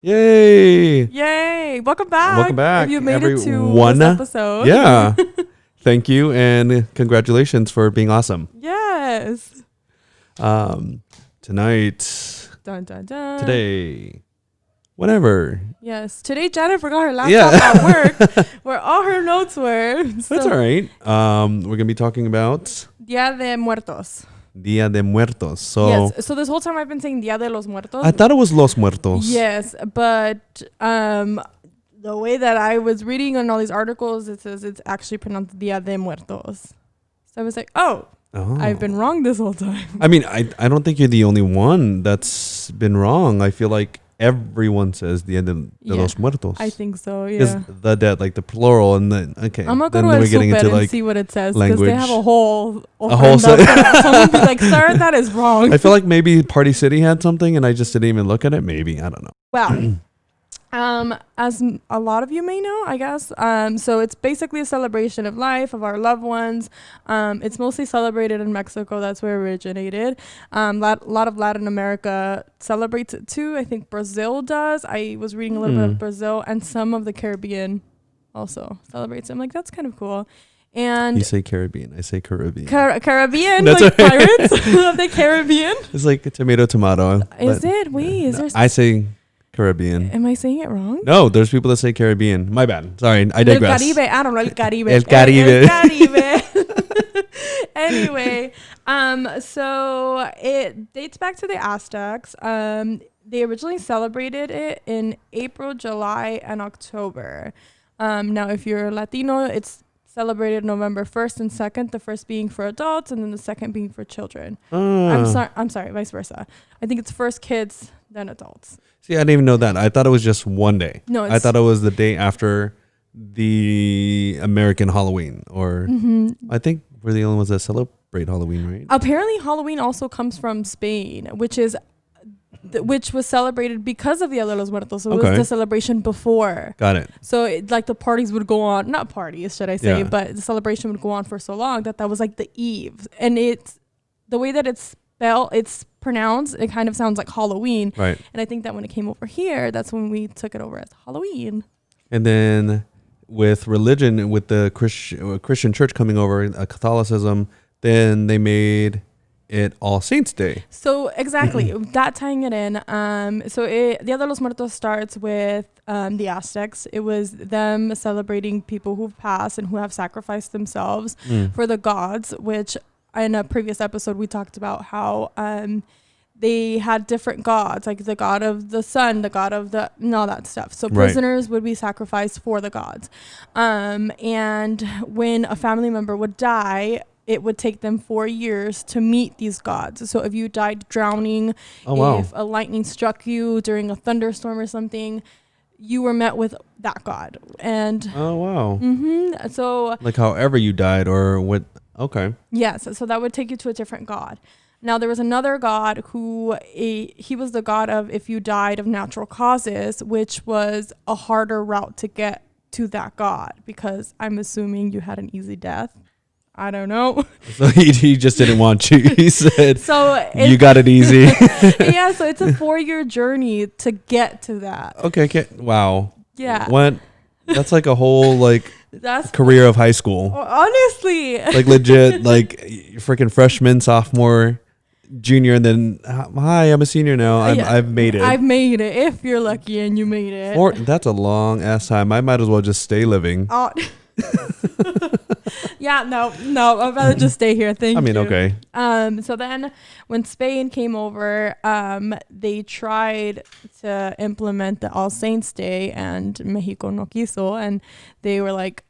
Yay! Yay! Welcome back. Welcome back, If you made it to everyone. this episode. Yeah. Thank you and congratulations for being awesome. Yes. Tonight, Dun, dun, dun. today, whatever. Yes. Today, Janeth forgot her laptop at work where all her notes were. So, That's all right. We're going to be talking about Dia De Muertos. Dia de Muertos. So Yes. So this whole time I've been saying Dia de los Muertos. I thought it was Los Muertos. Yes, but the way that I was reading on all these articles, it says it's actually pronounced Dia de Muertos. So I was like, oh. I've been wrong this whole time. I mean, I don't think you're the only one that's been wrong. I feel like everyone says Dia de los Muertos. I think so, yeah. Is the dead, like the plural, and then okay. I'm gonna then go we're to getting into and see what it says because language. they have a whole set. Someone be like, "Sir, that is wrong." I feel like maybe Party City had something, and I just didn't even look at it. Maybe I don't know. Wow. As a lot of you may know, I guess. So it's basically a celebration of life of our loved ones. It's mostly celebrated in Mexico. That's where it originated. Lot of Latin America celebrates it too. I think Brazil does. I was reading a little bit of Brazil, and some of the Caribbean also celebrates it. I'm like, that's kind of cool. And You say Caribbean, I say Caribbean. Caribbean, That's like right. pirates of the Caribbean. It's like a tomato. Is it? Wait, is there? I say Caribbean. Am I saying it wrong? No, there's people that say Caribbean. My bad. Sorry, I digress. El Caribe. I don't know. El Caribe. El Caribe. El Caribe. Anyway, so it dates back to the Aztecs. They originally celebrated it in April, July, and October. Now, if you're Latino, it's celebrated November 1st and 2nd, the first being for adults and then the second being for children. I'm sorry, vice versa. I think it's first kids, then adults. See, I didn't even know that. I thought it was just one day. No, I thought it was the day after the American Halloween, or I think we're the only ones that celebrate Halloween, right? Apparently, Halloween also comes from Spain, which was celebrated because of Dia de los Muertos. So it was the celebration before. Got it. So like the parties would go on, not parties, should I say, but the celebration would go on for so long that was like the eve. And it's the way that it's pronounced, it kind of sounds like Halloween. Right. And I think that when it came over here, that's when we took it over as Halloween. And then with religion, with the Christian church coming over, Catholicism, then they made it All Saints Day. So exactly, that tying it in. Dia de los Muertos starts with the Aztecs. It was them celebrating people who've passed and who have sacrificed themselves for the gods, which in a previous episode we talked about how they had different gods, like the god of the sun, the god of and all that stuff. So prisoners would be sacrificed for the gods. And when a family member would die, it would take them 4 years to meet these gods. So if you died drowning, if a lightning struck you during a thunderstorm or something, you were met with that god. And so like however you died or what. Okay. Yes. So that would take you to a different god. Now, there was another god who he was the god of if you died of natural causes, which was a harder route to get to that god because I'm assuming you had an easy death. I don't know. So he just didn't want you. He said, "So you got it easy." Yeah. So it's a 4-year journey to get to that. Okay. Wow. Yeah. What? That's like a whole that's career of high school. Honestly. Like legit, like freaking freshman, sophomore, junior, and then hi, I'm a senior now. I've made it. I've made it. If you're lucky and you made it. That's a long ass time. I might as well just stay living. Oh. Yeah, no, I'd rather just stay here. Thank you. Okay. So then when Spain came over, they tried to implement the All Saints Day and Mexico no quiso, and they were like,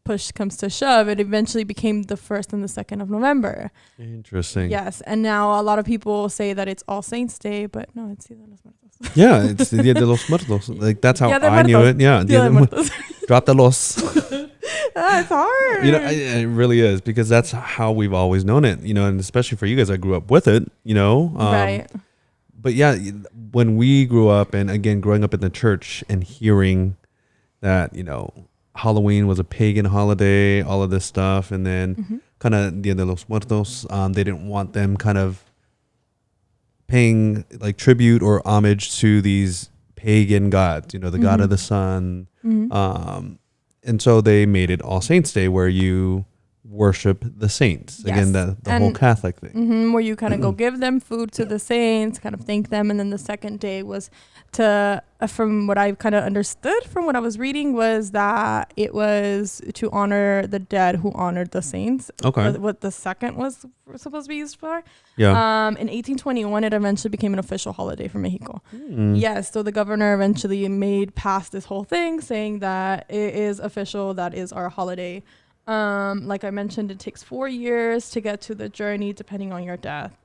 push comes to shove, it eventually became the 1st and the 2nd of November. Interesting. Yes, and now a lot of people say that it's All Saints Day, but no, it's Dia de los Muertos. Yeah, it's the Dia de los Muertos. Like that's how I knew it. Yeah, Dia de Muertos. Drop the los. It's hard. It really is because that's how we've always known it. And especially for you guys, I grew up with it. Right. But yeah, when we grew up, and again growing up in the church and hearing that Halloween was a pagan holiday, all of this stuff, and then kind of Dia de los Muertos, they didn't want them kind of paying like tribute or homage to these pagan gods, the god of the sun. And so they made it All Saints Day, where you worship the saints. Yes. Again, the whole Catholic thing. Where you kind of go give them food to the saints, kind of thank them. And then the second day was to, from what I kind of understood from what I was reading, was that it was to honor the dead who honored the saints. Okay. What the second was supposed to be used for. Yeah. In 1821, it eventually became an official holiday for Mexico. Yes. So the governor eventually passed this whole thing saying that it is official. That is our holiday. Like I mentioned, it takes 4 years to get to the journey, depending on your death.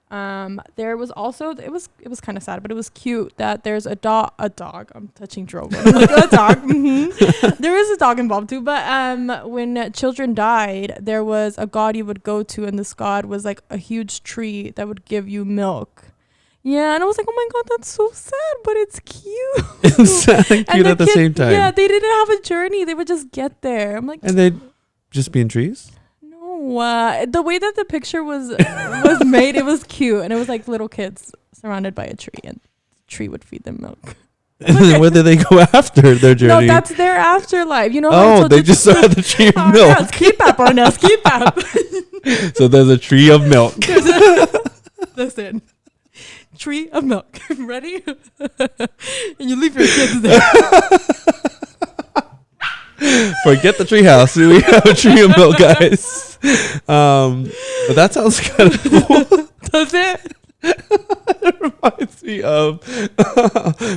There was also, it was kind of sad, but it was cute that there's a dog. I'm touching Drogo. Like a dog. There is a dog involved too. But when children died, there was a god you would go to, and this god was like a huge tree that would give you milk. Yeah, and I was like, oh my God, that's so sad, but it's cute. It's sad and cute at the same time. Yeah, they didn't have a journey. They would just get there. I'm like, and they'd just be in trees? No, the way that the picture was made, it was cute, and it was like little kids surrounded by a tree, and the tree would feed them milk. Where did they go after their journey? No, that's their afterlife. Oh, they just saw the tree of milk. Yes, keep up, Ernest, keep up. So there's a tree of milk. Listen, tree of milk. Ready? And you leave your kids there. Forget the treehouse. We have a tree of milk, guys. But that sounds kind of cool. Does it? It reminds me of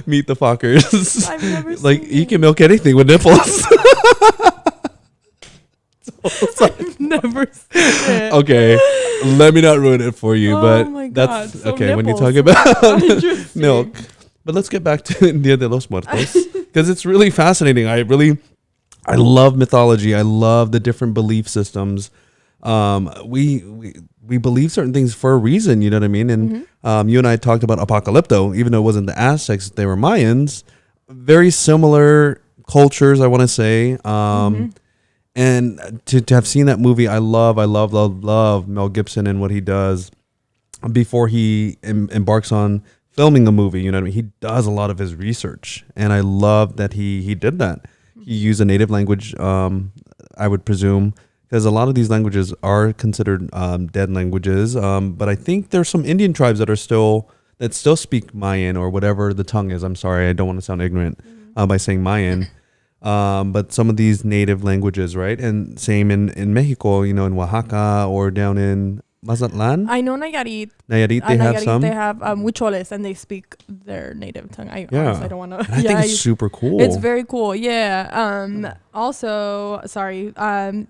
Meet the Fockers. I've never like seen you can milk anything with nipples. I've never seen it. Okay, let me not ruin it for you, but that's so okay. nipples. When you talk about milk, but let's get back to Dia de los Muertos, because it's really fascinating. I love mythology. I love the different belief systems. We believe certain things for a reason, you know what I mean? And you and I talked about Apocalypto, even though it wasn't the Aztecs, they were Mayans. Very similar cultures, I want to say. And to have seen that movie, I love Mel Gibson and what he does before he embarks on filming a movie, you know what I mean? He does a lot of his research, and I love that he did that. He used a native language, I would presume, because a lot of these languages are considered dead languages. But I think there's some Indian tribes that still speak Mayan or whatever the tongue is. I'm sorry, I don't want to sound ignorant by saying Mayan. But some of these native languages, right? And same in Mexico, in Oaxaca or down in Mazatlan. I know Nayarit. Nayarit, they have some. They have huicholes, and they speak their native tongue. Honestly, I don't want to. I think it's super cool. It's very cool. Yeah. Also, sorry.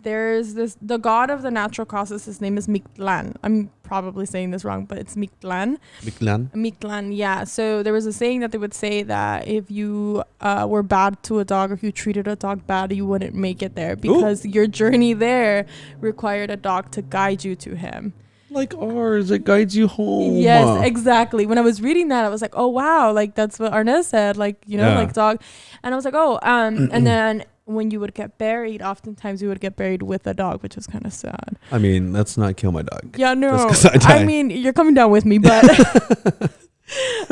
There's the god of the natural causes. His name is Mictlan. I'm probably saying this wrong, but it's Mictlan. Mictlan. Yeah. So there was a saying that they would say that if you were bad to a dog, or if you treated a dog bad, you wouldn't make it there because your journey there required a dog to guide you to him. Like ours, it guides you home. Yes, exactly. When I was reading that, I was like, oh wow, like that's what Arnez said, like like dog. And I was like, oh, and then when you would get buried, oftentimes you would get buried with a dog, which is kind of sad. I mean, let's not kill my dog. Yeah, no. I mean, you're coming down with me, but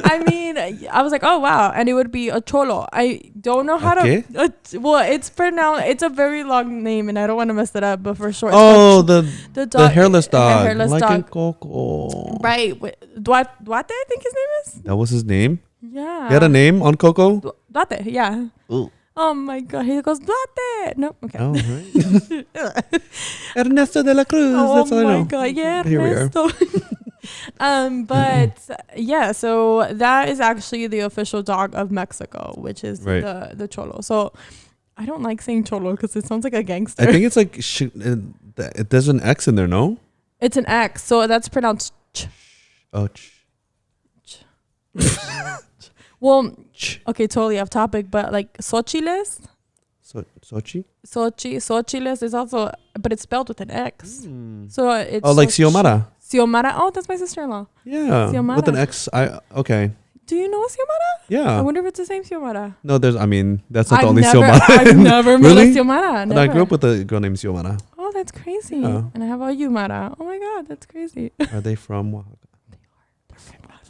I mean, I was like, oh wow, and it would be a cholo. I don't know how to. It's pronounced. It's a very long name, and I don't want to mess it up. But for short, the dog, hairless dog, hairless like dog. in Coco. Right, Duarte, I think his name is. That was his name. Yeah. He had a name on Coco. Duarte, yeah. Ooh. Oh my God, he goes Duarte. No, okay. Oh, right. Ernesto de la Cruz. Oh that's all I know. God, yeah, Here Ernesto. But yeah, so that is actually the official dog of Mexico, which is the cholo. So I don't like saying cholo because it sounds like a gangster. I think it's like there's an X in there, no? It's an X, so that's pronounced ch. Oh, Well, okay, totally off topic, but like Xochiles. Xochiles is also, but it's spelled with an X. So it's like Xiomara. Xiomara. Oh, that's my sister-in-law. Yeah, Xiomara. With an X. Okay. Do you know Xiomara? Yeah. I wonder if it's the same Xiomara. No, that's not the only Xiomara. I've never met really? a Xiomara. Never. I grew up with a girl named Xiomara. Oh, that's crazy. Yeah. And I have a Yumara. Oh my God, that's crazy. Are they from Oaxaca? They're from Oaxaca.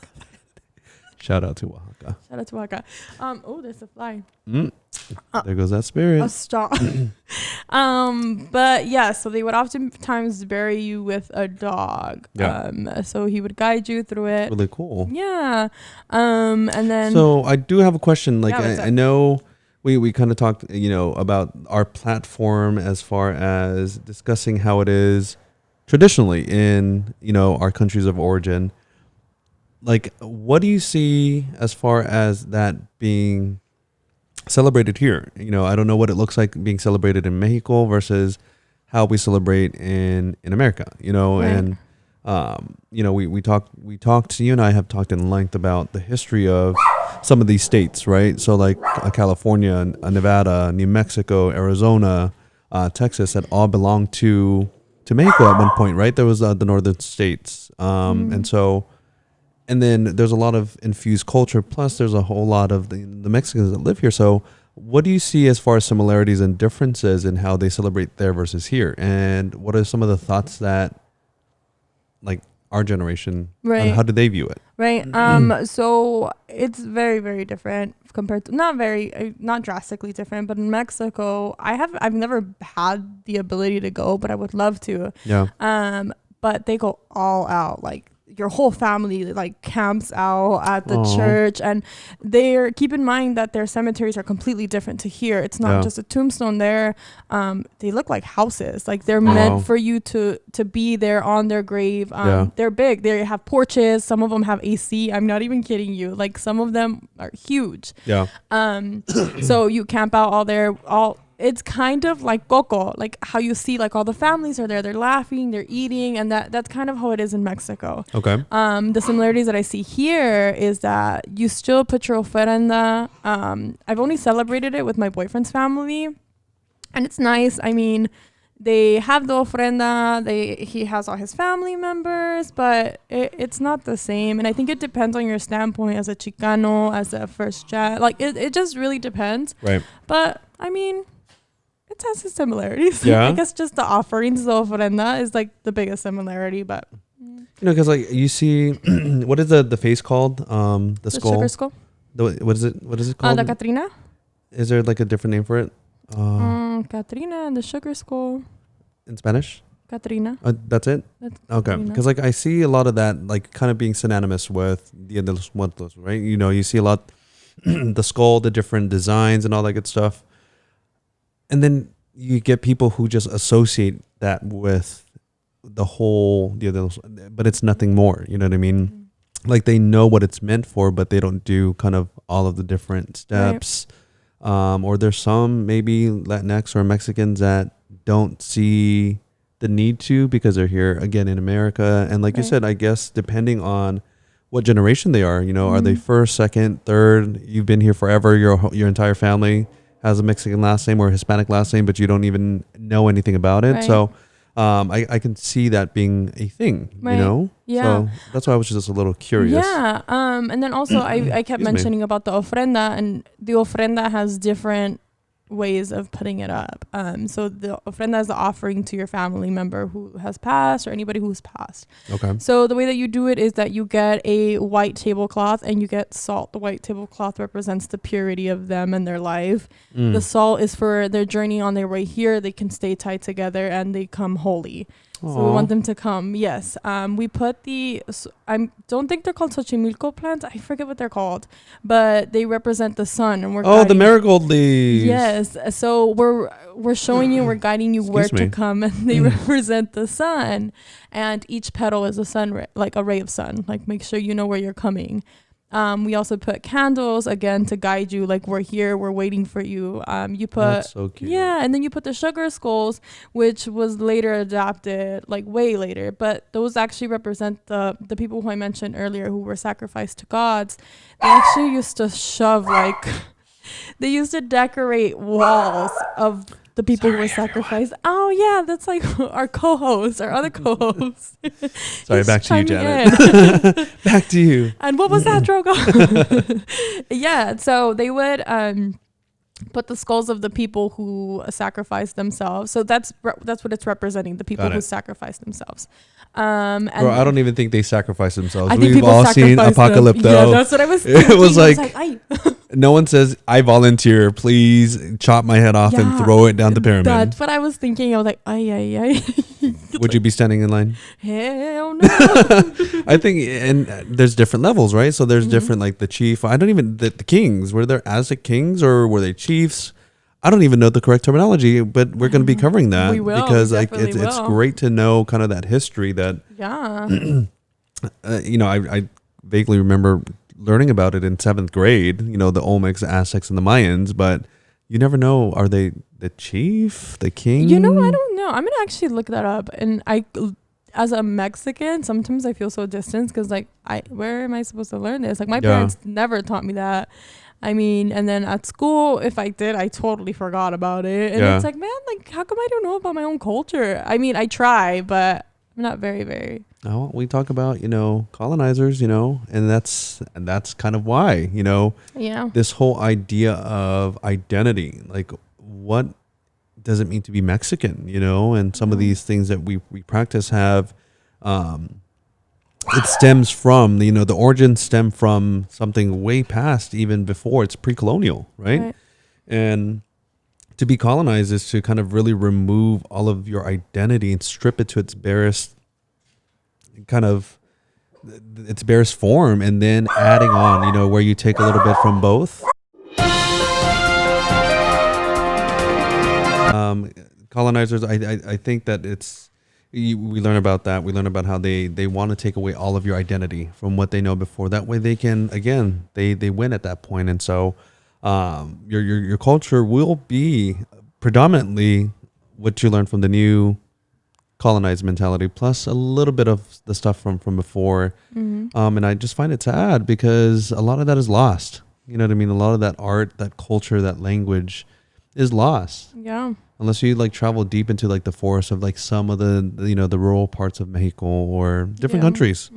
Shout out to Oaxaca. Shout out to Oaxaca. Oh, there's a fly. There goes that spirit. A stop. But yeah, so they would oftentimes bury you with a dog. Yeah. So he would guide you through it. Really cool. Yeah. And then. So I do have a question. Like, Yeah, I know we kind of talked, about our platform as far as discussing how it is traditionally in, our countries of origin. Like, what do you see as far as that being celebrated here? I don't know what it looks like being celebrated in Mexico versus how we celebrate in America, Right. and we talked, you and I have talked in length about the history of some of these states, right? So like California, Nevada, New Mexico, Arizona, Texas, that all belonged to Mexico at one point, right? There was the northern states, and then there's a lot of infused culture. Plus, there's a whole lot of the Mexicans that live here. So, what do you see as far as similarities and differences in how they celebrate there versus here? And what are some of the thoughts that, like, our generation, Right. how do they view it? Right. So it's very, very different compared to not drastically different, but in Mexico, I've never had the ability to go, but I would love to. Yeah. But they go all out, like your whole family like camps out at the Aww. church, and keep in mind that their cemeteries are completely different to here. It's not just a tombstone there. They look like houses, like they're meant for you to be there on their grave. They're big, they have porches, some of them have AC. I'm not even kidding you, like some of them are huge. So you camp out all there. It's kind of like Coco, like how you see like all the families are there, they're laughing, they're eating, and that's kind of how it is in Mexico. Okay. The similarities that I see here is that you still put your ofrenda. I've only celebrated it with my boyfriend's family, and it's nice. I mean, they have the ofrenda, he has all his family members, but it's not the same. And I think it depends on your standpoint as a Chicano, as a first gen. Like it just really depends. Right. But I mean, it has its similarities. Yeah. I guess just the offerings, the ofrenda is like the biggest similarity, but Because like you see, what is the face called? The skull. sugar skull. What is it called? The Catrina. Is there like a different name for it? Catrina and the sugar skull. In Spanish? Catrina. That's it? That's Okay. Catrina. Because like I see a lot of that like kind of being synonymous with Dia de los Muertos, right? You see a lot, the skull, the different designs and all that good stuff. And then you get people who just associate that with the whole Dia de los, but it's nothing more. You know what I mean? Mm-hmm. Like they know what it's meant for, but they don't do kind of all of the different steps. Right. Or there's some maybe Latinx or Mexicans that don't see the need to because they're here again in America. And like you said, I guess depending on what generation they are, are they first, second, third? You've been here forever. Your entire family has a Mexican last name or a Hispanic last name, but you don't even know anything about it. Right. So I can see that being a thing, Yeah. So that's why I was just a little curious. Yeah. And then also I kept mentioning about the ofrenda, and the ofrenda has different ways of putting it up. So the ofrenda is the offering to your family member who has passed or anybody who's passed. Okay. So the way that you do it is that you get a white tablecloth and you get salt. The white tablecloth represents the purity of them and their life. The salt is for their journey on their way here. They can stay tied together and they come holy. Aww. So we want them to come. Yes. We put I don't think they're called Xochimilco plants. I forget what they're called, but they represent the sun, and we're the marigold leaves. Yes. So we're showing you, we're guiding you where to come, and they represent the sun, and each petal is a sun, like a ray of sun. Like make sure you know where you're coming. We also put candles again to guide you, like we're here, we're waiting for you. You put That's so cute. Yeah, and then you put the sugar skulls, which was later adapted, like way later, but those actually represent the people who I mentioned earlier who were sacrificed to gods. They actually used to shove they used to decorate walls of the people who were sacrificed. Oh yeah, that's like our co-host, our other co-host. Sorry, back to you, Janeth. Back to you. And what was that, Drogo? Yeah, so they would put the skulls of the people who sacrificed themselves. So that's what it's representing, the people who sacrificed themselves. And Bro, I don't even think they sacrificed themselves. I think We've people all seen sacrifice them. Apocalypto. Yeah, that's what I was thinking. It was like, "Ay." no one says, I volunteer. Please chop my head off and Yeah, throw it down the pyramid. That's what I was thinking. I was like, ay. Would you be standing in line? Hell no. I think, and there's different levels, right? So there's different, like the chief. I don't even, the kings, were there Aztec kings or were they chiefs? I don't even know the correct terminology, but we're going to be covering that. We will, because we like definitely it's will. great to know kind of that history that, you know, I vaguely remember learning about it in 7th grade, you know, the Olmecs, the Aztecs, and the Mayans, but you never know, are they the chief, the king? You know, I don't know. I'm going to actually look that up. And as a Mexican, sometimes I feel so distant because like, where am I supposed to learn this? Like my parents never taught me that. I mean, and then at school, if I did, I totally forgot about it. And it's like, man, like, how come I don't know about my own culture? I mean, I try, but I'm not very. Oh, we talk about, you know, colonizers, you know, and that's kind of why, you know, this whole idea of identity, like what does it mean to be Mexican, you know, and some of these things that we practice have, it stems from, you know, the origins stem from something way past, even before it's pre-colonial, right? And to be colonized is to kind of really remove all of your identity and strip it to its barest form, and then adding on, you know, where you take a little bit from both. Colonizers, I think that we learn about that. We learn about how they want to take away all of your identity from what they know before. That way they can, again, they win at that point. And so your culture will be predominantly what you learn from the new colonized mentality, plus a little bit of the stuff from before. And I just find it sad because a lot of that is lost. You know what I mean? A lot of that art, that culture, that language is lost. Yeah. Unless you like travel deep into like the forest of like some of the, you know, the rural parts of Mexico or different countries.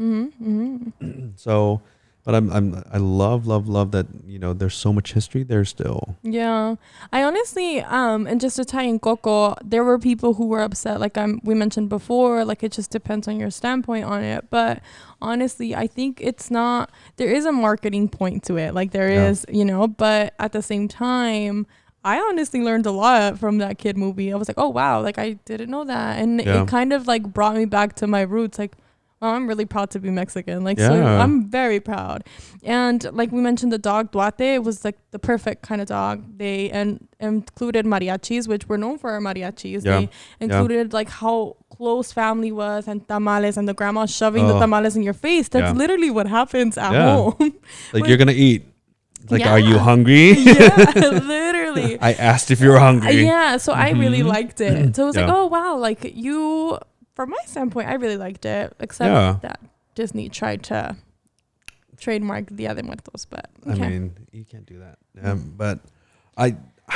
So, but I love that, you know, there's so much history there still. Yeah. I honestly, and just to tie in Coco, there were people who were upset, like we mentioned before, like it just depends on your standpoint on it. But honestly, I think there is a marketing point to it. Like there is, you know, but at the same time, I honestly learned a lot from that kid movie. I was like, oh, wow, like I didn't know that. And it kind of like brought me back to my roots. Like, well, I'm really proud to be Mexican. Like, so I'm very proud. And like we mentioned, the dog Duarte was like the perfect kind of dog. They included mariachis, which we're known for our mariachis. They included like how close family was, and tamales, and the grandma shoving the tamales in your face. That's literally what happens at home. Like you're going to eat. Like, are you hungry? Yeah, literally. I asked if you were hungry. Yeah, so I really liked it. So it was like, oh, wow, like from my standpoint, I really liked it. Except that Disney tried to trademark Dia De Muertos, but okay. I mean, you can't do that. But I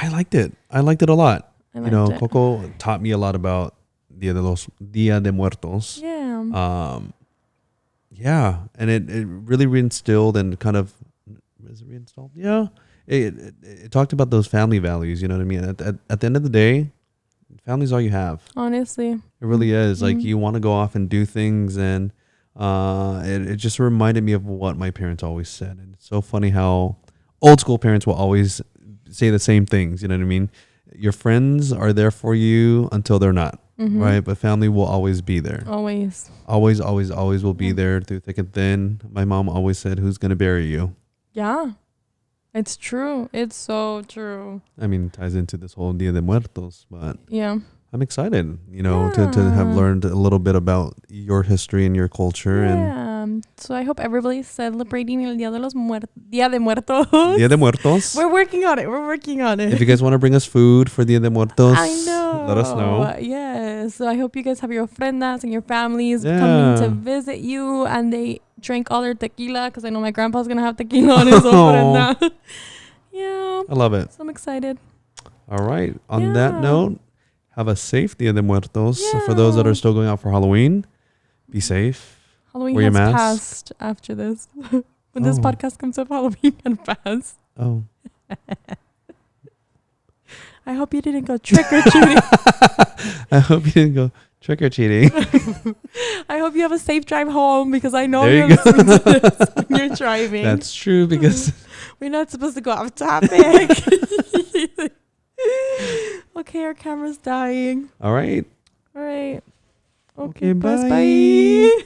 liked it. I liked it a lot. Coco taught me a lot about Dia de Muertos. Yeah. And it really reinstilled and kind of, is it reinstalled? Yeah. It talked about those family values, you know what I mean? At the end of the day, family's all you have. Honestly. It really is. Like, you want to go off and do things, and it just reminded me of what my parents always said. And it's so funny how old school parents will always say the same things, you know what I mean? Your friends are there for you until they're not, right? But family will always be there. Always. Always will be there through thick and thin. My mom always said, who's going to bury you? Yeah, it's true. It's so true. I mean, it ties into this whole Dia de Muertos, but yeah, I'm excited, to have learned a little bit about your history and your culture. Yeah. And so I hope everybody's celebrating el Dia de Muertos. Dia de Muertos. We're working on it. If you guys want to bring us food for Dia de Muertos, I know. Let us know. Yes. So I hope you guys have your ofrendas and your families coming to visit you, and they drank all their tequila, because I know my grandpa's gonna have tequila on his ofrenda. Yeah, I love it. So I'm excited. All right. On that note, have a safe Dia de Muertos. Yeah. For those that are still going out for Halloween, be safe. Halloween has passed after this. When this podcast comes up, Halloween can pass. Oh. I hope you didn't go trick-or-treating. I hope you didn't go trick-or-treating. I hope you have a safe drive home, because I know There you're you listening to this when you're driving. That's true, because We're not supposed to go off topic. Okay, our camera's dying. all right. All right. Okay, press bye. bye.